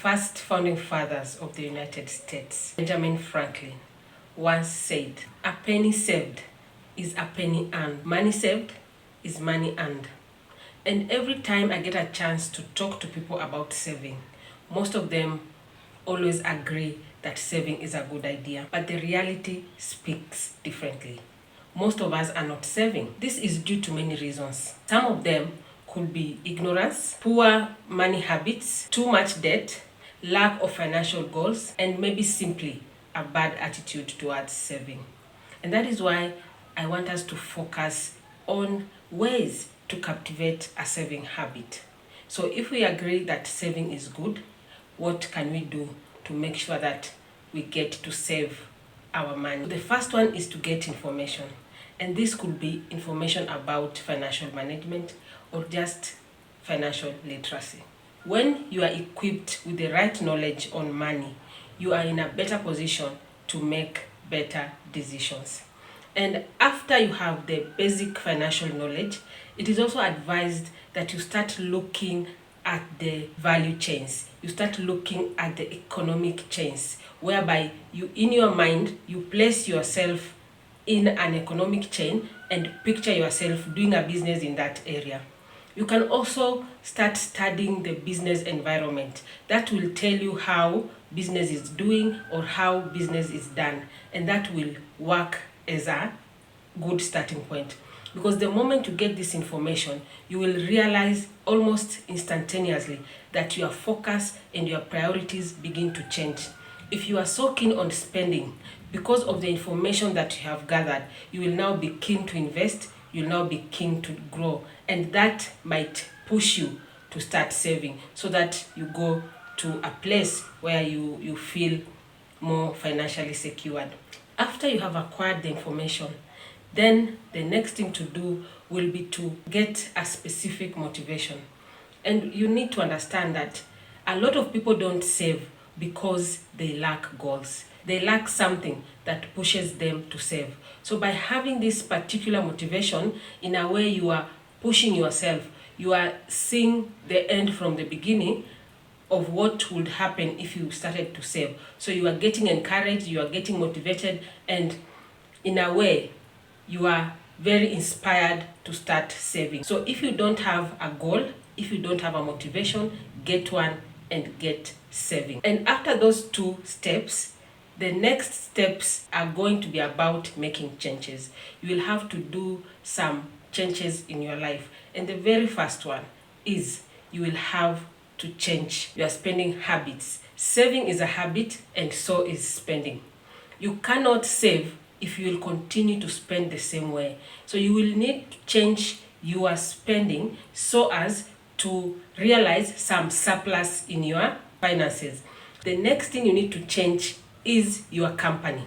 first founding fathers of the United States, Benjamin Franklin, once said, "A penny saved is a penny earned. Money saved is money earned." And every time I get a chance to talk to people about saving, most of them always agree that saving is a good idea. But the reality speaks differently. Most of us are not saving. This is due to many reasons. Some of them could be ignorance, poor money habits, too much debt, lack of financial goals, and maybe simply a bad attitude towards saving. And that is why I want us to focus on ways to cultivate a saving habit. So if we agree that saving is good, what can we do to make sure that we get to save our money? The first one is to get information. And this could be information about financial management or just financial literacy. When you are equipped with the right knowledge on money, you are in a better position to make better decisions. And after you have the basic financial knowledge, it is also advised that you start looking at the value chains. You start looking at the economic chains, whereby you, in your mind, you place yourself in an economic chain and picture yourself doing a business in that area. You can also start studying the business environment. That will tell you how business is doing or how business is done, and that will work as a good starting point. Because the moment you get this information, you will realize almost instantaneously that your focus and your priorities begin to change. If you are so keen on spending, because of the information that you have gathered, you will now be keen to invest, you'll now be keen to grow, and that might push you to start saving so that you go to a place where you feel more financially secured. After you have acquired the information, then the next thing to do will be to get a specific motivation. And you need to understand that a lot of people don't save because they lack goals. They lack something that pushes them to save. So by having this particular motivation, in a way you are pushing yourself. You are seeing the end from the beginning of what would happen if you started to save. So you are getting encouraged, you are getting motivated, and in a way, you are very inspired to start saving. So if you don't have a goal, if you don't have a motivation, get one and get saving. And after those two steps, the next steps are going to be about making changes. You will have to do some changes in your life. And the very first one is you will have to change your spending habits. Saving is a habit, and so is spending. You cannot save if you will continue to spend the same way. So you will need to change your spending so as to realize some surplus in your finances. The next thing you need to change is your company.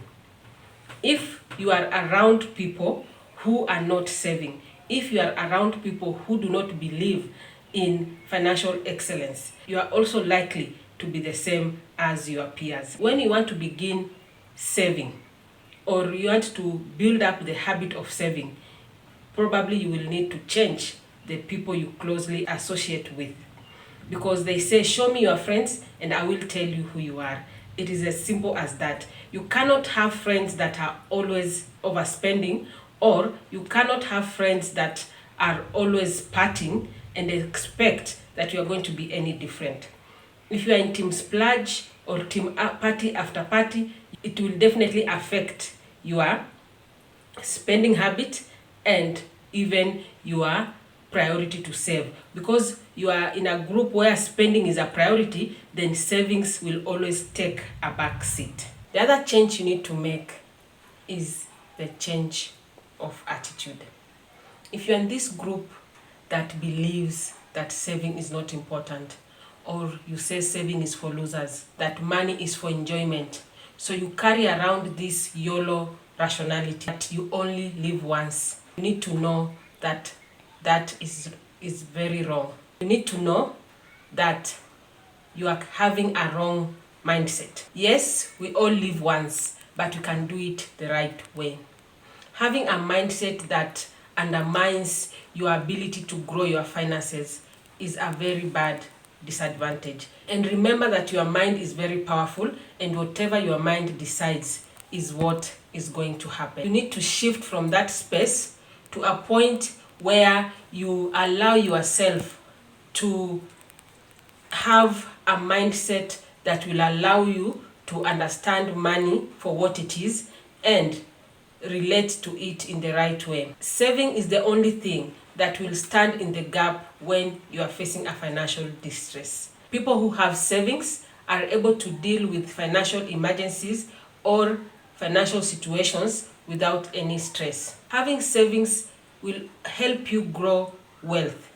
If you are around people who are not saving, if you are around people who do not believe in financial excellence, you are also likely to be the same as your peers. When you want to begin saving, or you want to build up the habit of saving, probably you will need to change the people you closely associate with. Because they say, show me your friends and I will tell you who you are. It is as simple as that. You cannot have friends that are always overspending, or you cannot have friends that are always partying and expect that you are going to be any different. If you are in team splurge or team party after party, it will definitely affect your spending habit and even your priority to save. Because you are in a group where spending is a priority, then savings will always take a back seat. The other change you need to make is the change of attitude. If you're in this group that believes that saving is not important, or you say saving is for losers, that money is for enjoyment, so you carry around this YOLO rationality that you only live once, you need to know that that is very wrong. You need to know that you are having a wrong mindset. Yes, we all live once, but you can do it the right way. Having a mindset that undermines your ability to grow your finances is a very bad disadvantage. And remember that your mind is very powerful, and whatever your mind decides is what is going to happen. You need to shift from that space to a point where you allow yourself to have a mindset that will allow you to understand money for what it is and relate to it in the right way. Saving is the only thing that will stand in the gap when you are facing a financial distress. People who have savings are able to deal with financial emergencies or financial situations without any stress. Having savings will help you grow wealth.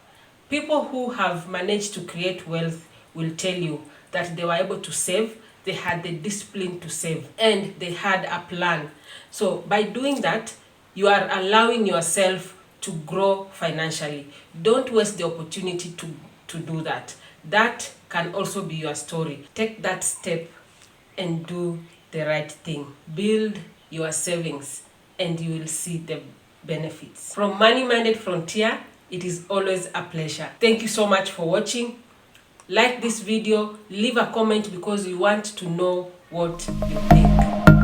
People who have managed to create wealth will tell you that they were able to save, they had the discipline to save, and they had a plan. So by doing that, you are allowing yourself to grow financially. Don't waste the opportunity to do that. That can also be your story. Take that step and do the right thing. Build your savings and you will see the benefits. From Money Minded Frontier, it is always a pleasure. Thank you so much for watching. Like this video, leave a comment because we want to know what you think.